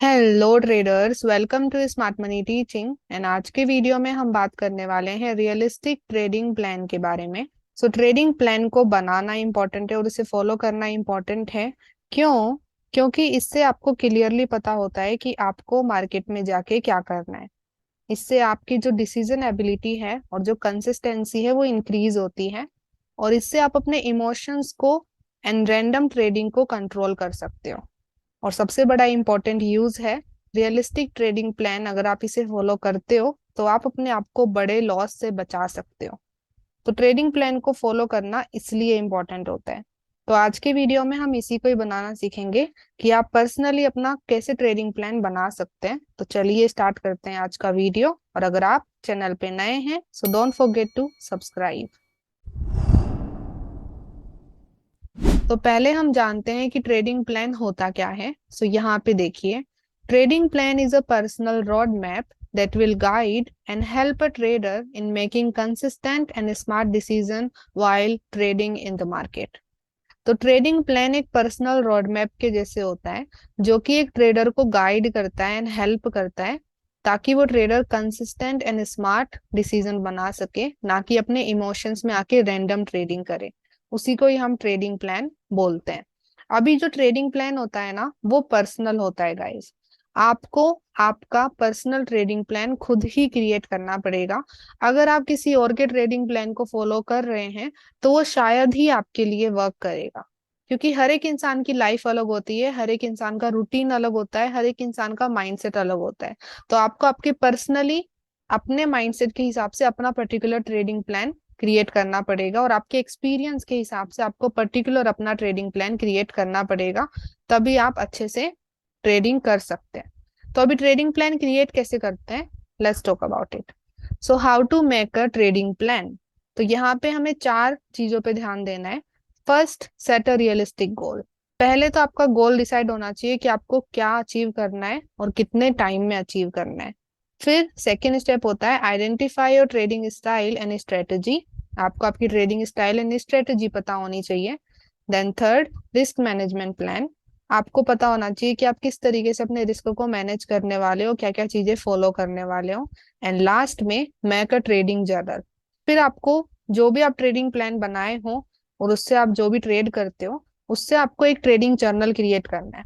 Hello traders, welcome to Smart Money Teaching. And आज के video में हम बात करने वाले हैं रियलिस्टिक ट्रेडिंग प्लान के बारे में। सो ट्रेडिंग प्लान को बनाना इंपॉर्टेंट है और उसे फॉलो करना इंपॉर्टेंट है। क्यों? क्योंकि इससे आपको क्लियरली पता होता है कि आपको मार्केट में जाके क्या करना है। इससे आपकी जो डिसीजन एबिलिटी है और जो कंसिस्टेंसी है वो इंक्रीज होती है। और इससे आप अपने इमोशंस को एंड रैंडम ट्रेडिंग को कंट्रोल कर सकते हो। और सबसे बड़ा इंपॉर्टेंट यूज है रियलिस्टिक ट्रेडिंग प्लान। अगर आप इसे फॉलो करते हो तो आप अपने आप को बड़े लॉस से बचा सकते हो। तो ट्रेडिंग प्लान को फॉलो करना इसलिए इम्पोर्टेंट होता है। तो आज के वीडियो में हम इसी को ही बनाना सीखेंगे कि आप पर्सनली अपना कैसे ट्रेडिंग प्लान बना सकते हैं। तो चलिए स्टार्ट करते हैं आज का वीडियो। और अगर आप चैनल पे नए हैं so don't forget to subscribe. तो पहले हम जानते हैं कि ट्रेडिंग प्लान होता क्या है। सो यहाँ पे देखिए, trading plan is a personal road map that will guide and help a trader in making consistent and smart decision while trading in the market। तो ट्रेडिंग प्लान एक पर्सनल रोड मैप के जैसे होता है, जो कि एक ट्रेडर को गाइड करता है एंड हेल्प करता है, ताकि वो trader consistent and smart decision बना सके, ना कि अपने इमोशंस में आके रैंडम ट्रेडिंग करे। उसी को ही हम ट्रेडिंग प्लान बोलते हैं। अभी जो ट्रेडिंग प्लान होता है ना, वो पर्सनल होता है गाइस। आपको आपका पर्सनल ट्रेडिंग प्लान खुद ही क्रिएट करना पड़ेगा। अगर आप किसी और के ट्रेडिंग प्लान को फॉलो कर रहे हैं तो वो शायद ही आपके लिए वर्क करेगा। क्योंकि हर एक इंसान की लाइफ अलग होती है, हर एक इंसान का रूटीन अलग होता है, हर एक इंसान का माइंडसेट अलग होता है। तो आपको आपके पर्सनली अपने माइंडसेट के हिसाब से अपना पर्टिकुलर ट्रेडिंग प्लान क्रिएट करना पड़ेगा, और आपके एक्सपीरियंस के हिसाब से आपको पर्टिकुलर अपना ट्रेडिंग प्लान क्रिएट करना पड़ेगा। तभी आप अच्छे से ट्रेडिंग कर सकते हैं। तो अभी ट्रेडिंग प्लान क्रिएट कैसे करते हैं, let's talk about it. So how to make a trading plan. तो यहाँ पे हमें चार चीजों पे ध्यान देना है। फर्स्ट, सेट अ रियलिस्टिक गोल। पहले तो आपका गोल डिसाइड होना चाहिए कि आपको क्या अचीव करना है और कितने टाइम में अचीव करना है। फिर सेकेंड स्टेप होता है identify your trading style and strategy. आपको आपकी ट्रेडिंग स्टाइल एंड स्ट्रेटजी पता होनी चाहिए। Then third, risk management plan. आपको पता होना चाहिए कि आप किस तरीके से अपने रिस्क को मैनेज करने वाले हो, क्या क्या चीजें फॉलो करने वाले हो। एंड लास्ट में, मेक अ ट्रेडिंग जर्नल। फिर आपको जो भी आप ट्रेडिंग प्लान बनाए हो और उससे आप जो भी ट्रेड करते हो, उससे आपको एक ट्रेडिंग जर्नल क्रिएट करना है।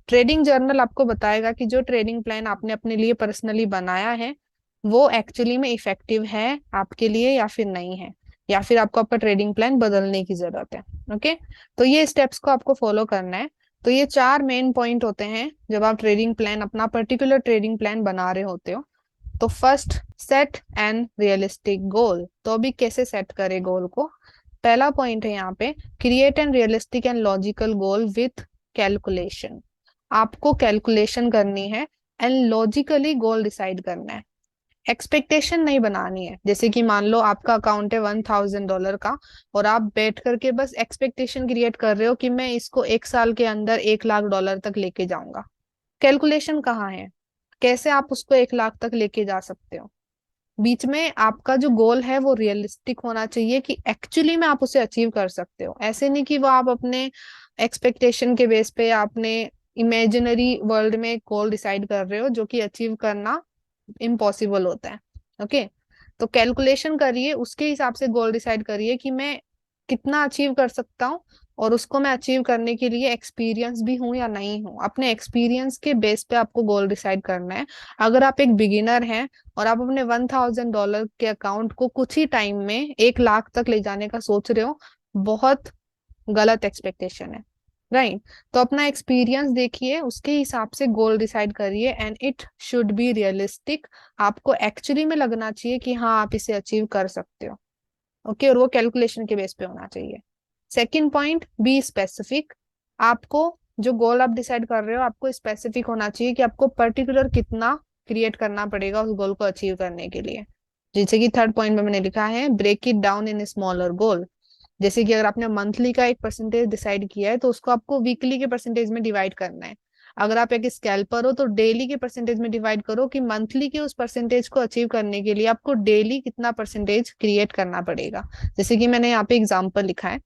ट्रेडिंग जर्नल आपको बताएगा कि जो ट्रेडिंग प्लान आपने अपने लिए पर्सनली बनाया है वो एक्चुअली में इफेक्टिव है आपके लिए या फिर नहीं है, या फिर आपको आपका ट्रेडिंग प्लान बदलने की जरूरत है। ओके, तो ये स्टेप्स को आपको फॉलो करना है। तो ये चार मेन पॉइंट होते हैं जब आप ट्रेडिंग प्लान, अपना पर्टिकुलर ट्रेडिंग प्लान बना रहे होते हो। तो फर्स्ट, सेट एंड रियलिस्टिक गोल। तो अभी कैसे सेट करें गोल को। पहला पॉइंट है यहाँ पे, create and realistic and logical goal with calculation. आपको कैलकुलेशन करनी है एंड लॉजिकली गोल डिसाइड करना है। एक्सपेक्टेशन नहीं बनानी है। जैसे कि मान लो आपका अकाउंट है $1000 का, और आप बैठ करके बस एक्सपेक्टेशन क्रिएट कर रहे हो कि मैं इसको एक साल के अंदर $1 लाख तक लेके जाऊंगा। कैलकुलेशन कहाँ है? कैसे आप उसको 1 लाख तक लेके जा सकते हो? बीच में आपका जो गोल है वो रियलिस्टिक होना चाहिए कि एक्चुअली में आप उसे अचीव कर सकते हो। ऐसे नहीं कि वो आप अपने एक्सपेक्टेशन के बेस पे या अपने इमेजिनरी वर्ल्ड में गोल डिसाइड कर रहे हो, जो कि अचीव करना इम्पॉसिबल होता है। ओके, तो कैलकुलेशन करिए, उसके हिसाब से गोल डिसाइड करिए कि मैं कितना अचीव कर सकता हूँ, और उसको मैं अचीव करने के लिए एक्सपीरियंस भी हूँ या नहीं हूँ। अपने एक्सपीरियंस के बेस पे आपको गोल डिसाइड करना है। अगर आप एक बिगिनर हैं और आप अपने $1000 के अकाउंट को कुछ ही टाइम में 1 लाख तक ले जाने का सोच रहे हो, बहुत गलत एक्सपेक्टेशन है। राइट, तो अपना एक्सपीरियंस देखिए, उसके हिसाब से गोल डिसाइड करिए and it should be realistic. आपको एक्चुअली में लगना चाहिए कि हाँ आप इसे अचीव कर सकते हो। ओके, और वो कैलकुलेशन के बेस पे होना चाहिए। Second point, be specific. आपको जो गोल आप डिसाइड कर रहे हो, आपको स्पेसिफिक होना चाहिए कि आपको पर्टिकुलर कितना क्रिएट करना पड़ेगा उस गोल को अचीव करने के लिए। जैसे कि थर्ड पॉइंट में मैंने लिखा है, break it down in smaller goal. जैसे कि अगर आपने मंथली का एक परसेंटेज डिसाइड किया है तो उसको आपको वीकली के परसेंटेज में डिवाइड करना है। अगर आप एक स्कैल्पर हो तो डेली के परसेंटेज में डिवाइड करो कि मंथली के उस परसेंटेज को अचीव करने के लिए आपको डेली कितना परसेंटेज क्रिएट करना पड़ेगा। जैसे कि मैंने यहाँ पे एग्जांपल लिखा है।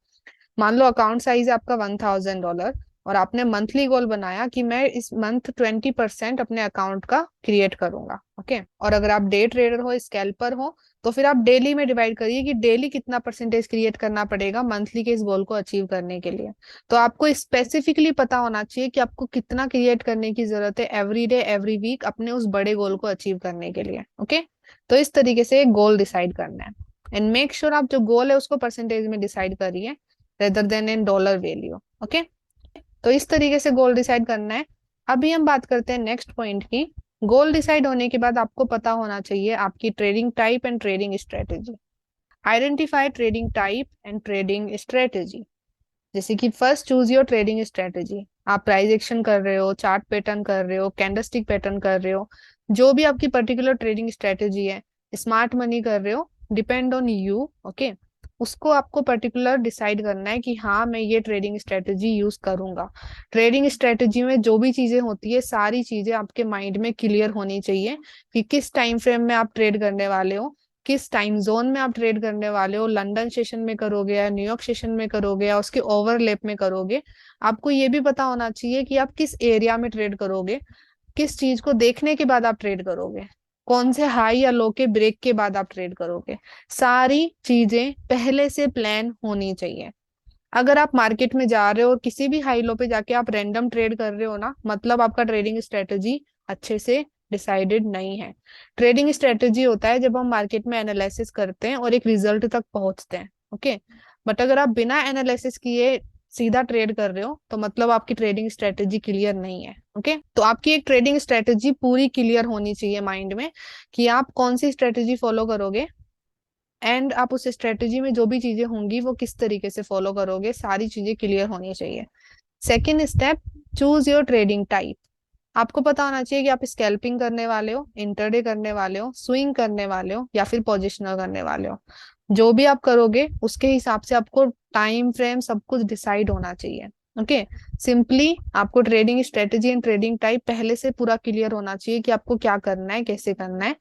मान लो अकाउंट साइज है आपका $1000, और आपने मंथली गोल बनाया कि मैं इस मंथ 20% अपने अकाउंट का क्रिएट करूंगा, ओके। और अगर आप डे ट्रेडर हो, स्कैल्पर हो, तो फिर आप डेली में डिवाइड करिए कि डेली कितना परसेंटेज क्रिएट करना पड़ेगा मंथली के इस गोल को अचीव करने के लिए। तो आपको स्पेसिफिकली पता होना चाहिए कि आपको कितना क्रिएट करने की जरूरत है एवरी डे एवरी वीक अपने उस बड़े गोल को अचीव करने के लिए, ओके। तो इस तरीके से गोल डिसाइड करना है एंड मेक श्योर आप जो गोल है उसको परसेंटेज में डिसाइड करिए rather then in dollar value, okay. तो इस तरीके से गोल डिसाइड करना है। अभी हम बात करते हैं नेक्स्ट पॉइंट की। गोल डिसाइड होने के बाद आपको पता होना चाहिए आपकी trading type and trading strategy. Identify trading type and trading strategy. जैसे कि first choose your trading strategy. आप प्राइस एक्शन कर रहे हो, चार्ट पैटर्न कर रहे हो, कैंडलस्टिक पैटर्न कर रहे हो, जो भी आपकी पर्टिकुलर ट्रेडिंग स्ट्रेटेजी है, स्मार्ट मनी कर रहे हो, डिपेंड ऑन यू, ओके। उसको आपको पर्टिकुलर डिसाइड करना है कि हाँ मैं ये ट्रेडिंग स्ट्रेटेजी यूज करूंगा। ट्रेडिंग स्ट्रेटेजी में जो भी चीजें होती है सारी चीजें आपके माइंड में क्लियर होनी चाहिए कि किस टाइम फ्रेम में आप ट्रेड करने वाले हो, किस टाइम जोन में आप ट्रेड करने वाले हो, लंदन सेशन में करोगे या न्यूयॉर्क सेशन में करोगे या उसके ओवरलैप में करोगे। आपको ये भी पता होना चाहिए कि आप किस एरिया में ट्रेड करोगे, किस चीज को देखने के बाद आप ट्रेड करोगे, कौन से हाई या लो के ब्रेक के बाद आप ट्रेड करोगे। सारी चीजें पहले से प्लान होनी चाहिए। अगर आप मार्केट में जा रहे हो और किसी भी हाई लो पे जाके आप रैंडम ट्रेड कर रहे हो ना, मतलब आपका ट्रेडिंग स्ट्रेटेजी अच्छे से डिसाइडेड नहीं है। ट्रेडिंग स्ट्रेटेजी होता है जब हम मार्केट में एनालिसिस करते हैं और एक रिजल्ट तक पहुंचते हैं, ओके। बट अगर आप बिना एनालिसिस किए सीधा ट्रेड कर रहे हो तो मतलब आपकी ट्रेडिंग स्ट्रेटेजी क्लियर नहीं है, ओके। तो आपकी एक ट्रेडिंग स्ट्रेटेजी पूरी क्लियर होनी चाहिए माइंड में कि आप कौन सी स्ट्रेटेजी फॉलो करोगे एंड आप उस स्ट्रेटेजी में जो भी चीजें होंगी वो किस तरीके से फॉलो करोगे, सारी चीजें क्लियर होनी चाहिए। Second step, choose your trading type. आपको पता होना चाहिए कि आप स्कैल्पिंग करने वाले हो, इंटरडे करने वाले हो, स्विंग करने वाले हो या फिर पोजिशनल करने वाले हो। जो भी आप करोगे उसके हिसाब से आपको टाइम फ्रेम सब कुछ डिसाइड होना चाहिए, ओके। सिंपली आपको trading strategy and trading type पहले से पूरा क्लियर होना चाहिए कि आपको क्या करना है, कैसे करना है,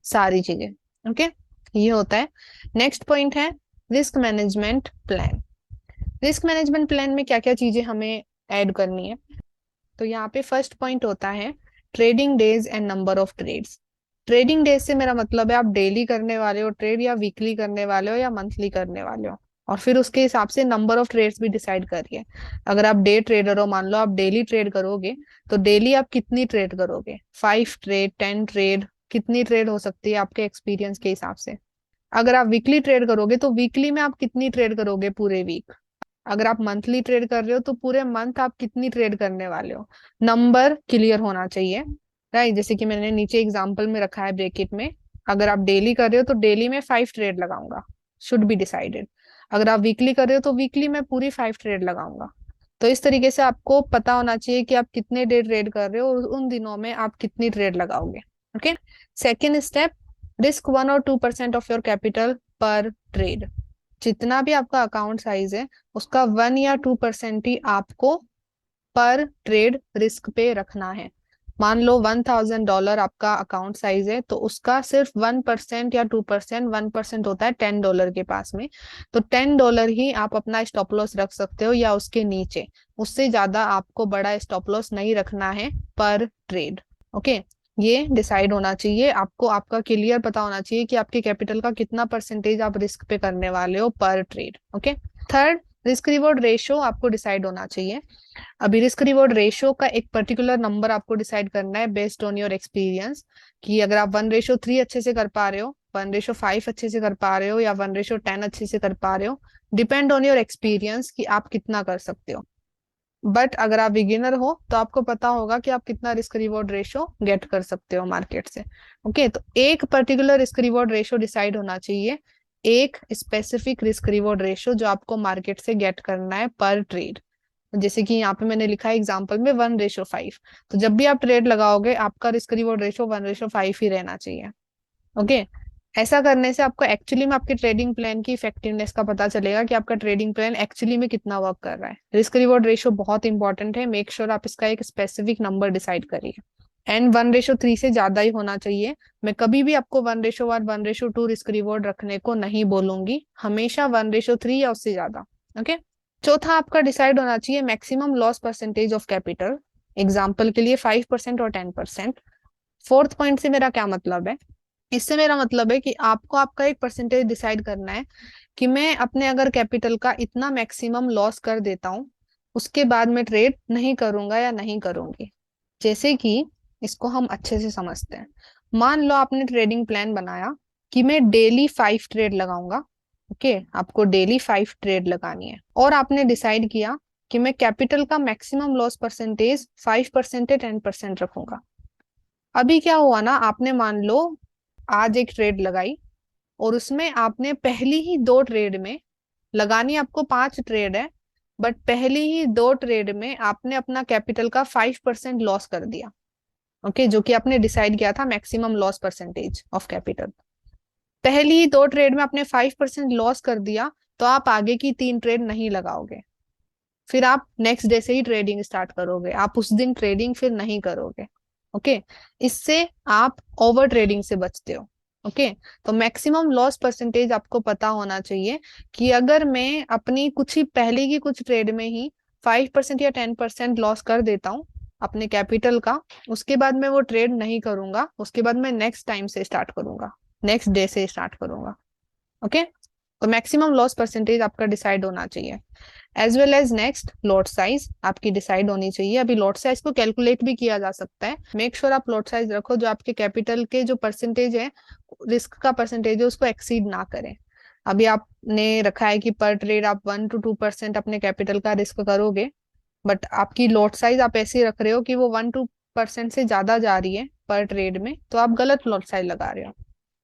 सारी चीजें, ओके। ये होता है। नेक्स्ट पॉइंट है risk management plan. Risk management plan में क्या क्या चीजें हमें ऐड करनी है। तो यहाँ पे फर्स्ट पॉइंट होता है trading days and number of trades. Trading days से मेरा मतलब है आप डेली करने वाले हो ट्रेड या वीकली करने वाले हो या मंथली करने वाले हो, और फिर उसके हिसाब से नंबर ऑफ ट्रेड्स भी डिसाइड करिए। अगर आप डे ट्रेडर हो, मान लो आप डेली ट्रेड करोगे, तो डेली आप कितनी ट्रेड करोगे, 5 ट्रेड, 10 ट्रेड, कितनी ट्रेड हो सकती है आपके एक्सपीरियंस के हिसाब से। अगर आप वीकली ट्रेड करोगे तो वीकली में आप कितनी ट्रेड करोगे पूरे वीक। अगर आप मंथली ट्रेड कर रहे हो तो पूरे मंथ आप कितनी ट्रेड करने वाले हो, नंबर क्लियर होना चाहिए, राइट। जैसे कि मैंने नीचे एग्जांपल में रखा है ब्रैकेट में, अगर आप डेली कर रहे हो तो डेली में 5 ट्रेड लगाऊंगा, शुड बी डिसाइडेड। अगर आप वीकली कर रहे हो तो वीकली में पूरी 5 ट्रेड लगाऊंगा। तो इस तरीके से आपको पता होना चाहिए कि आप कितने डे ट्रेड कर रहे हो और उन दिनों में आप कितनी ट्रेड लगाओगे, ओके। सेकेंड स्टेप, रिस्क 1 और 2% ऑफ योर कैपिटल पर ट्रेड। जितना भी आपका अकाउंट साइज है उसका 1 या 2% ही आपको पर ट्रेड रिस्क पे रखना है। मान लो $1000 आपका अकाउंट साइज है तो उसका सिर्फ 1% या 2%, 1% होता है $10 के पास में, तो $10 ही आप अपना स्टॉप लॉस रख सकते हो या उसके नीचे। उससे ज्यादा आपको बड़ा स्टॉप लॉस नहीं रखना है पर ट्रेड, ओके। ये डिसाइड होना चाहिए आपको, आपका क्लियर पता होना चाहिए कि आपके कैपिटल का कितना परसेंटेज आप रिस्क पे करने वाले हो पर trade, okay. Third, risk reward ratio आपको डिसाइड होना चाहिए। अभी रिस्क रिवॉर्ड रेशियो का एक पर्टिकुलर नंबर आपको डिसाइड करना है बेस्ड ऑन योर एक्सपीरियंस, कि अगर आप 1:3 अच्छे से कर पा रहे हो, 1:5 अच्छे से कर पा रहे हो या 1:10 अच्छे से कर पा रहे हो, डिपेंड ऑन योर एक्सपीरियंस कि आप कितना कर सकते हो। बट अगर आप बिगिनर हो तो आपको पता होगा कि आप कितना रिस्क रिवॉर्ड रेशियो गेट कर सकते हो मार्केट से, ओके। तो एक particular risk reward ratio decide होना चाहिए, एक स्पेसिफिक रिस्क रिवॉर्ड रेशियो जो आपको मार्केट से गेट करना है पर ट्रेड। जैसे कि यहाँ पे मैंने लिखा है एग्जांपल में 1:5, तो जब भी आप ट्रेड लगाओगे आपका रिस्क रिवॉर्ड रेशियो 1:5 ही रहना चाहिए, ओके। ऐसा करने से आपको एक्चुअली में आपके ट्रेडिंग प्लान की इफेक्टिवनेस का पता चलेगा कि आपका ट्रेडिंग प्लान एक्चुअली में कितना वर्क कर रहा है। रिस्क रिवॉर्ड रेशियो बहुत इंपॉर्टेंट है, मेक श्योर आप इसका एक स्पेसिफिक नंबर डिसाइड करिए एंड 1:3 से ज्यादा ही होना चाहिए। मैं कभी भी आपको 1:1, 1:2 रिस्क रिवॉर्ड रखने को नहीं बोलूंगी, हमेशा 1:3 या उससे ज्यादा, ओके। चौथा आपका डिसाइड होना चाहिए maximum loss percentage of capital, example के लिए 5% और 10%। फोर्थ पॉइंट से मेरा क्या मतलब है, इससे मेरा मतलब है कि आपको आपका एक परसेंटेज डिसाइड करना है कि मैं अपने अगर कैपिटल का इतना मैक्सिमम लॉस कर देता हूं, उसके बाद मैं ट्रेड नहीं करूंगा या नहीं करूंगी। जैसे कि इसको हम अच्छे से समझते हैं। मान लो आपने ट्रेडिंग प्लान बनाया कि मैं डेली 5 ट्रेड लगाऊंगा। ओके, आपको डेली 5 ट्रेड लगानी है और आपने डिसाइड किया कि मैं कैपिटल का मैक्सिमम लॉस परसेंटेज 5% या 10% रखूंगा। अभी क्या हुआ ना, आपने मान लो आज एक ट्रेड लगाई और उसमें आपने पहली ही 2 ट्रेड में, लगानी आपको 5 ट्रेड है, बट पहली ही 2 ट्रेड में आपने अपना कैपिटल का 5% लॉस कर दिया। ओके, जो कि आपने डिसाइड किया था maximum loss percentage of capital. पहली ही 2 ट्रेड में आपने 5% लॉस कर दिया, तो आप आगे की 3 ट्रेड नहीं लगाओगे। फिर आप नेक्स्ट डे से ही ट्रेडिंग स्टार्ट करोगे, आप उस दिन ट्रेडिंग फिर नहीं करोगे। ओके, इससे आप ओवर ट्रेडिंग से बचते हो। ओके, तो मैक्सिमम लॉस परसेंटेज आपको पता होना चाहिए कि अगर मैं अपनी कुछ ही पहले की कुछ ट्रेड में ही 5% या 10% लॉस कर देता हूँ अपने कैपिटल का, उसके बाद मैं वो ट्रेड नहीं करूंगा, उसके बाद मैं नेक्स्ट टाइम से स्टार्ट करूंगा, नेक्स्ट डे से स्टार्ट करूंगा। ओके, तो मैक्सिमम लॉस परसेंटेज आपका डिसाइड होना चाहिए। As well as next lot size आपकी डिसाइड होनी चाहिए। अभी लॉट साइज को कैलकुलेट भी किया जा सकता है। मेक श्योर आप लॉट साइज रखो जो आपके कैपिटल के जो परसेंटेज है, रिस्क का परसेंटेज है, उसको एक्सीड ना करें। अभी आपने रखा है कि पर ट्रेड आप 1 to 2% अपने कैपिटल का रिस्क करोगे, बट आपकी लॉट साइज आप ऐसे रख रहे हो कि वो 1-2% से ज्यादा जा रही है पर ट्रेड में, तो आप गलत लॉट साइज लगा रहे हो।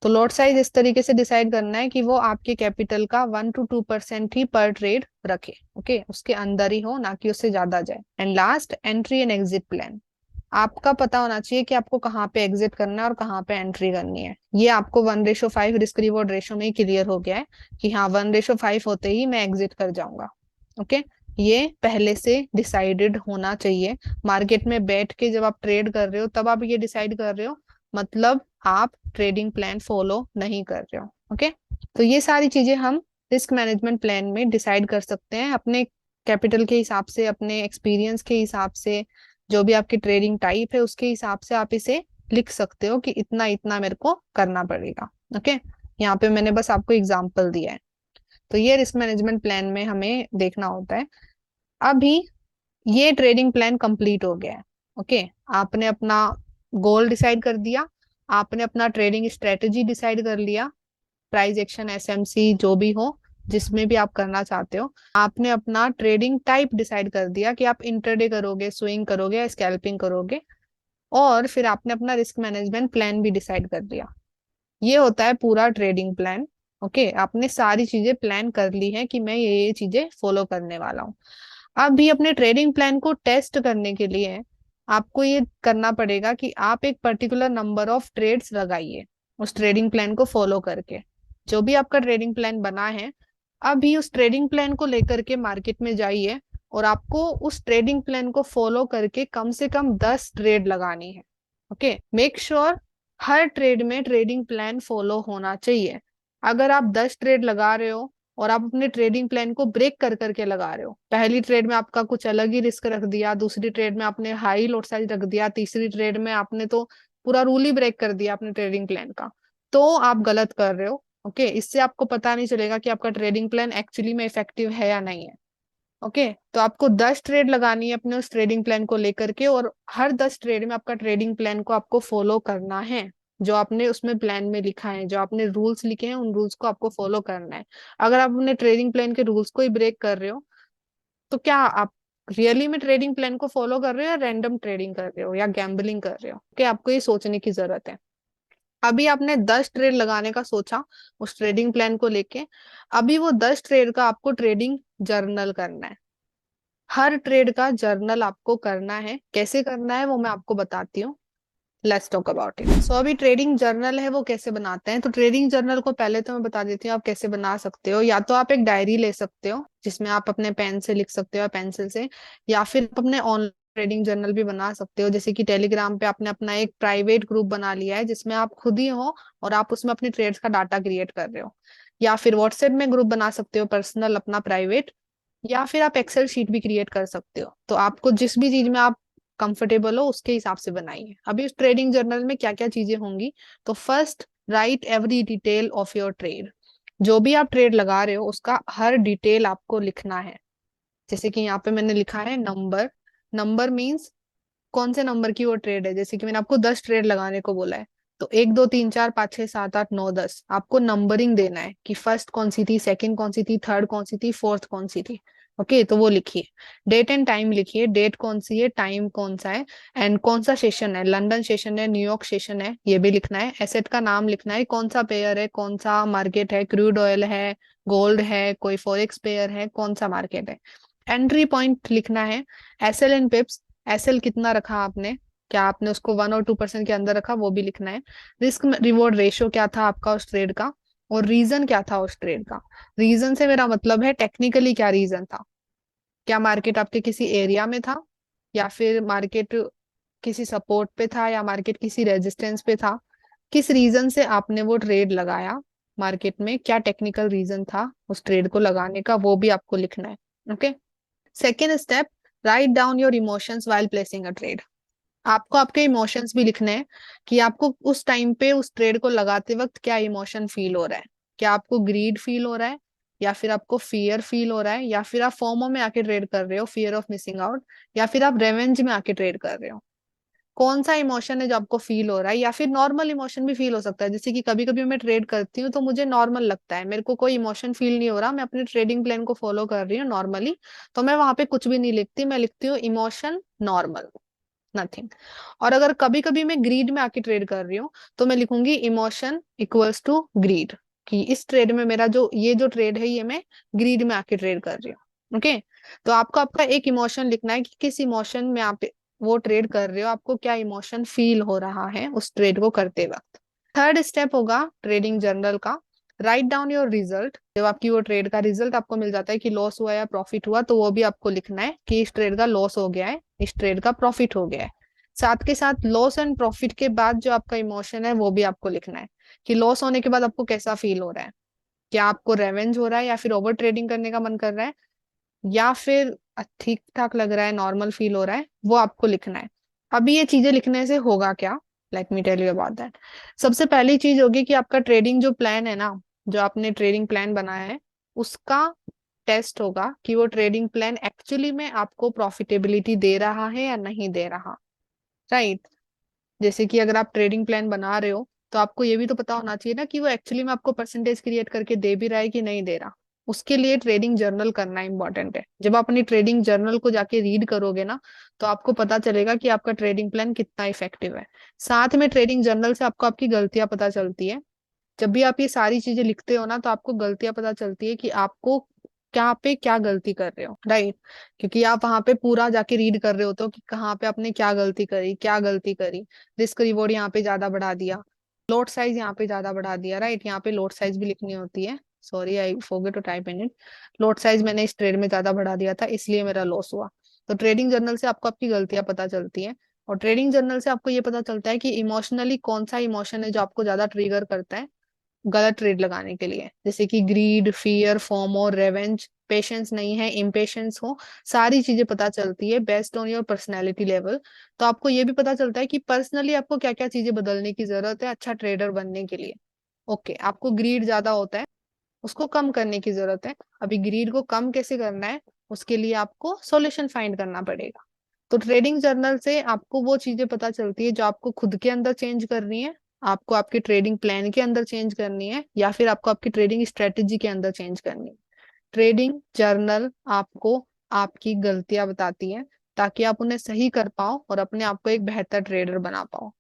तो लॉट साइज इस तरीके से डिसाइड करना है कि वो आपके कैपिटल का 1 to 2% ही पर ट्रेड रखे। ओके, उसके अंदर ही हो, ना कि उससे ज्यादा जाए। And last, entry and exit plan. आपका पता होना चाहिए कि आपको कहाँ पे एग्जिट करना है और कहाँ पे एंट्री करनी है। ये आपको 1:5 रिस्क रिवॉर्ड रेशो में ही क्लियर हो गया है कि हाँ 1:5 होते ही मैं एग्जिट कर जाऊंगा। ओके, ये पहले से डिसाइडेड होना चाहिए। मार्केट में बैठ के जब आप ट्रेड कर रहे हो तब आप ये डिसाइड कर रहे हो, मतलब आप ट्रेडिंग प्लान फॉलो नहीं कर रहे हो। ओके, तो ये सारी चीजें हम रिस्क मैनेजमेंट प्लान में डिसाइड कर सकते हैं अपने कैपिटल के हिसाब से, अपने एक्सपीरियंस के हिसाब से, जो भी आपकी ट्रेडिंग टाइप है उसके हिसाब से आप इसे लिख सकते हो कि इतना इतना मेरे को करना पड़ेगा। ओके, यहाँ पे मैंने बस आपको एग्जाम्पल दिया है। तो ये रिस्क मैनेजमेंट प्लान में हमें देखना होता है। अभी ये ट्रेडिंग प्लान कंप्लीट हो गया है। ओके, आपने अपना गोल डिसाइड कर दिया, आपने अपना ट्रेडिंग स्ट्रेटेजी डिसाइड कर लिया, प्राइस एक्शन, एसएमसी, जो भी हो जिसमें भी आप करना चाहते हो। आपने अपना ट्रेडिंग टाइप डिसाइड कर दिया कि आप इंटरडे करोगे, स्विंग करोगे या स्कैल्पिंग करोगे, और फिर आपने अपना रिस्क मैनेजमेंट प्लान भी डिसाइड कर दिया। ये होता है पूरा ट्रेडिंग प्लान। ओके, आपने सारी चीजें प्लान कर ली है कि मैं ये चीजें फॉलो करने वाला हूँ। अब भी अपने ट्रेडिंग प्लान को टेस्ट करने के लिए आपको ये करना पड़ेगा कि आप एक पर्टिकुलर नंबर ऑफ ट्रेड्स लगाइए उस ट्रेडिंग प्लान को फॉलो करके। जो भी आपका ट्रेडिंग प्लान बना है, अभी उस ट्रेडिंग प्लान को लेकर के मार्केट में जाइए और आपको उस ट्रेडिंग प्लान को फॉलो करके कम से कम 10 ट्रेड लगानी है। ओके, मेक श्योर हर ट्रेड में ट्रेडिंग प्लान फॉलो होना चाहिए। अगर आप 10 ट्रेड लगा रहे हो और आप अपने ट्रेडिंग प्लान को ब्रेक कर करके लगा रहे हो, पहली ट्रेड में आपका कुछ अलग ही रिस्क रख दिया, दूसरी ट्रेड में आपने हाई लॉट साइज रख दिया, तीसरी ट्रेड में आपने तो पूरा रूल ही ब्रेक कर दिया अपने ट्रेडिंग प्लान का, तो आप गलत कर रहे हो। ओके, इससे आपको पता नहीं चलेगा कि आपका ट्रेडिंग प्लान एक्चुअली में इफेक्टिव है या नहीं है। ओके, तो आपको 10 ट्रेड लगानी है अपने उस ट्रेडिंग प्लान को लेकर के, और हर 10 ट्रेड में आपका ट्रेडिंग प्लान को आपको फॉलो करना है। जो आपने उसमें प्लान में लिखा है, जो आपने रूल्स लिखे हैं, उन रूल्स को आपको फॉलो करना है। अगर आप अपने ट्रेडिंग प्लान के रूल्स को ही ब्रेक कर रहे हो, तो क्या आप रियली में ट्रेडिंग प्लान को फॉलो कर रहे हो या रैंडम ट्रेडिंग कर रहे हो या गैम्बलिंग कर रहे हो? क्या आपको ये सोचने की जरूरत है। अभी आपने 10 ट्रेड लगाने का सोचा उस ट्रेडिंग प्लान को लेके, अभी वो 10 ट्रेड का आपको ट्रेडिंग जर्नल करना है। हर ट्रेड का जर्नल आपको करना है। कैसे करना है वो मैं आपको बताती हूँ। Let's talk about it. So अभी ट्रेडिंग जर्नल है वो कैसे बनाते हैं, तो ट्रेडिंग जर्नल को पहले तो मैं बता देती हूँ आप कैसे बना सकते हो। या तो आप एक डायरी ले सकते हो जिसमें आप अपने पेन से लिख सकते हो, पेंसिल से, या फिर आप अपने ऑनलाइन ट्रेडिंग जर्नल भी बना सकते हो। जैसे कि टेलीग्राम पे आपने अपना एक प्राइवेट ग्रुप बना लिया है जिसमें आप खुद ही हो और आप उसमें अपने ट्रेड्स का डाटा क्रिएट कर रहे हो, या फिर व्हाट्सएप में ग्रुप बना सकते हो पर्सनल अपना प्राइवेट, या फिर आप एक्सेल शीट भी क्रिएट कर सकते हो। तो आपको जिस भी चीज में आप कंफर्टेबल हो उसके हिसाब से बनाइए। अभी उस ट्रेडिंग जर्नल में क्या क्या चीजें होंगी, तो first, right every detail of your trade. जो भी आप ट्रेड लगा रहे हो उसका हर डिटेल आपको लिखना है। जैसे कि यहाँ पे मैंने लिखा है नंबर। नंबर मीन्स कौन से नंबर की वो ट्रेड है। जैसे कि मैंने आपको 10 ट्रेड लगाने को बोला है, तो 1 2 3 4 5 6 7 8 9 10 आपको नंबरिंग देना है कि फर्स्ट कौन सी थी, सेकंड कौन सी थी, थर्ड कौन सी थी, फोर्थ कौन सी थी। ओके, तो वो लिखिए। डेट एंड टाइम लिखिए, डेट कौन सी है, टाइम कौन सा है, एंड कौन सा सेशन है, लंदन सेशन है, न्यूयॉर्क सेशन है, ये भी लिखना है। एसेट का नाम लिखना है, कौन सा पेयर है, कौन सा मार्केट है, क्रूड ऑयल है, गोल्ड है, कोई फॉरेक्स पेयर है, कौन सा मार्केट है। एंट्री पॉइंट लिखना है, एसएल एंड पिप्स, एसएल कितना रखा आपने, क्या आपने उसको 1 और 2% के अंदर रखा, वो भी लिखना है। रिस्क रिवॉर्ड रेशियो क्या था आपका उस ट्रेड का, और रीजन क्या था उस ट्रेड का। रीजन से मेरा मतलब है टेक्निकली क्या रीजन था। क्या मार्केट आपके किसी एरिया में था, या फिर मार्केट किसी सपोर्ट पे था, या मार्केट किसी रेजिस्टेंस पे था। किस रीजन से आपने वो ट्रेड लगाया मार्केट में, क्या टेक्निकल रीजन था उस ट्रेड को लगाने का, वो भी आपको लिखना है। Okay. Second step, write down your emotions while placing a trade. आपको आपके इमोशंस भी लिखने हैं कि आपको उस टाइम पे उस ट्रेड को लगाते वक्त क्या इमोशन फील हो रहा है। क्या आपको ग्रीड फील हो रहा है, या फिर आपको फियर फील हो रहा है, या फिर आप फोमो में आके ट्रेड कर रहे हो, फियर ऑफ मिसिंग आउट, या फिर आप रेवेंज में आके ट्रेड कर रहे हो। कौन सा इमोशन है जो आपको फील हो रहा है, या फिर नॉर्मल इमोशन भी फील हो सकता है। जैसे कि कभी कभी मैं ट्रेड करती हूँ तो मुझे नॉर्मल लगता है, मेरे को कोई इमोशन फील नहीं हो रहा, मैं अपने ट्रेडिंग प्लान को फॉलो कर रही हूँ नॉर्मली, तो मैं वहां पे कुछ भी नहीं लिखती, मैं लिखती हूँ इमोशन नॉर्मल, नथिंग। और अगर कभी कभी मैं ग्रीड में आके ट्रेड कर रही हूँ तो मैं लिखूंगी इमोशन इक्वल्स टू ग्रीड, कि इस ट्रेड में मेरा जो ये जो ट्रेड है ये मैं ग्रीड में आके ट्रेड कर रही हूँ। ओके, तो आपको आपका एक इमोशन लिखना है कि किस इमोशन में आप वो ट्रेड कर रहे हो, आपको क्या इमोशन फील हो रहा है उस ट्रेड को करते वक्त। थर्ड स्टेप होगा ट्रेडिंग जर्नल का, राइट डाउन योर रिजल्ट। जब आपकी वो ट्रेड का रिजल्ट आपको मिल जाता है कि लॉस हुआ या प्रॉफिट हुआ, तो वो भी आपको लिखना है कि इस ट्रेड का लॉस हो गया है, इस ट्रेड का प्रॉफिट हो गया है। साथ के साथ लॉस एंड प्रॉफिट के बाद जो आपका इमोशन है वो भी आपको लिखना है कि लॉस होने के बाद आपको कैसा फील हो रहा है। क्या आपको रेवेंज हो रहा है, या फिर ओवर ट्रेडिंग करने का मन कर रहा है, या फिर ठीक ठाक लग रहा है, नॉर्मल फील हो रहा है, वो आपको लिखना है। अभी ये चीजें लिखने से होगा क्या, let me tell you about that. सबसे पहली चीज होगी कि आपका ट्रेडिंग जो प्लान है ना, जो आपने ट्रेडिंग प्लान बनाया है, उसका टेस्ट होगा कि वो ट्रेडिंग प्लान एक्चुअली में आपको प्रॉफिटेबिलिटी दे रहा है या नहीं दे रहा। राइट। जैसे कि अगर आप ट्रेडिंग प्लान बना रहे हो तो आपको ये भी तो पता होना चाहिए ना कि वो एक्चुअली में आपको परसेंटेज क्रिएट करके दे भी रहा है कि नहीं दे रहा। उसके लिए ट्रेडिंग जर्नल करना इंपॉर्टेंट है। जब आप अपनी ट्रेडिंग जर्नल को जाके रीड करोगे ना, तो आपको पता चलेगा कि आपका ट्रेडिंग प्लान कितना इफेक्टिव है। साथ में ट्रेडिंग जर्नल से आपको आपकी गलतियां पता चलती है। जब भी आप ये सारी चीजें लिखते हो ना, तो आपको गलतियां पता चलती है कि आपको क्या पे क्या गलती कर रहे हो। राइट, क्योंकि आप वहां पे पूरा जाके रीड कर रहे होते हो कि कहाँ पे आपने क्या गलती करी, क्या गलती करी। रिस्क रिवॉर्ड यहाँ पे ज्यादा बढ़ा दिया, लोट साइज यहाँ पे ज्यादा बढ़ा दिया। राइट, यहाँ पे लोट साइज भी लिखनी होती है, sorry I forget to type in it. Lot size मैंने इस ट्रेड में ज्यादा बढ़ा दिया था इसलिए मेरा लॉस हुआ। तो ट्रेडिंग जर्नल से आपको आपकी गलतियां पता चलती हैं। और ट्रेडिंग जर्नल से आपको ये पता चलता है कि इमोशनली कौन सा इमोशन है जो आपको ज्यादा ट्रिगर करता है गलत ट्रेड लगाने के लिए। जैसे कि greed, fear, FOMO, revenge, patience नहीं है, इम्पेशेंस हो, सारी चीजें पता चलती है based on your personality level. तो आपको ये भी पता चलता है कि पर्सनली आपको क्या क्या चीजें बदलने की जरूरत है अच्छा ट्रेडर बनने के लिए। ओके, आपको ग्रीड ज्यादा होता है, उसको कम करने की जरूरत है। अभी ग्रीड को कम कैसे करना है, उसके लिए आपको सॉल्यूशन फाइंड करना पड़ेगा। तो ट्रेडिंग जर्नल से आपको वो चीजें पता चलती है जो आपको खुद के अंदर चेंज करनी है, आपको आपके ट्रेडिंग प्लान के अंदर चेंज करनी है, या फिर आपको आपकी ट्रेडिंग स्ट्रेटेजी के अंदर चेंज करनी है। ट्रेडिंग जर्नल आपको आपकी गलतियां बताती है ताकि आप उन्हें सही कर पाओ और अपने आप को एक बेहतर ट्रेडर बना पाओ।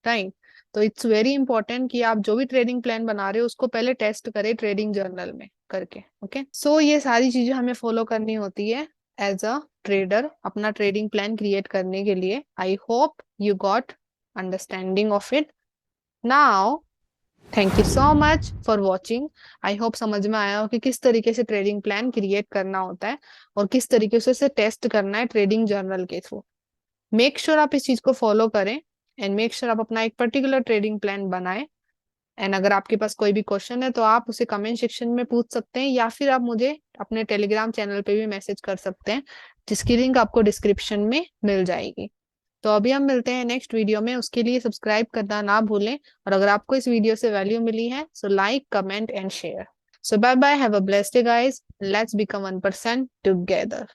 राइट। तो इट्स वेरी इंपॉर्टेंट कि आप जो भी ट्रेडिंग प्लान बना रहे हो उसको पहले टेस्ट करें ट्रेडिंग जर्नल में करके। ओके, सो ये सारी चीजें हमें फॉलो करनी होती है एज अ ट्रेडर अपना ट्रेडिंग प्लान क्रिएट करने के लिए। I hope you got understanding of it now. Thank you so much for watching. I hope समझ में आया हो कि किस तरीके से ट्रेडिंग प्लान क्रिएट करना होता है और किस तरीके से उसे टेस्ट करना है ट्रेडिंग जर्नल के थ्रू। मेक श्योर आप इस चीज को फॉलो करें एंड मेक श्योर आप अपना एक पर्टिकुलर ट्रेडिंग प्लान बनाएं एंड अगर आपके पास कोई भी क्वेश्चन है तो आप उसे कमेंट सेक्शन में पूछ सकते हैं, या फिर आप मुझे अपने टेलीग्राम चैनल पे भी मैसेज कर सकते हैं, जिसकी लिंक आपको डिस्क्रिप्शन में मिल जाएगी। तो अभी हम मिलते हैं नेक्स्ट वीडियो में, उसके लिए सब्सक्राइब करना ना भूलें। और अगर आपको इस वीडियो से वैल्यू मिली है so like, comment and share. So bye bye, have a blessed day guys, let's become 1% together.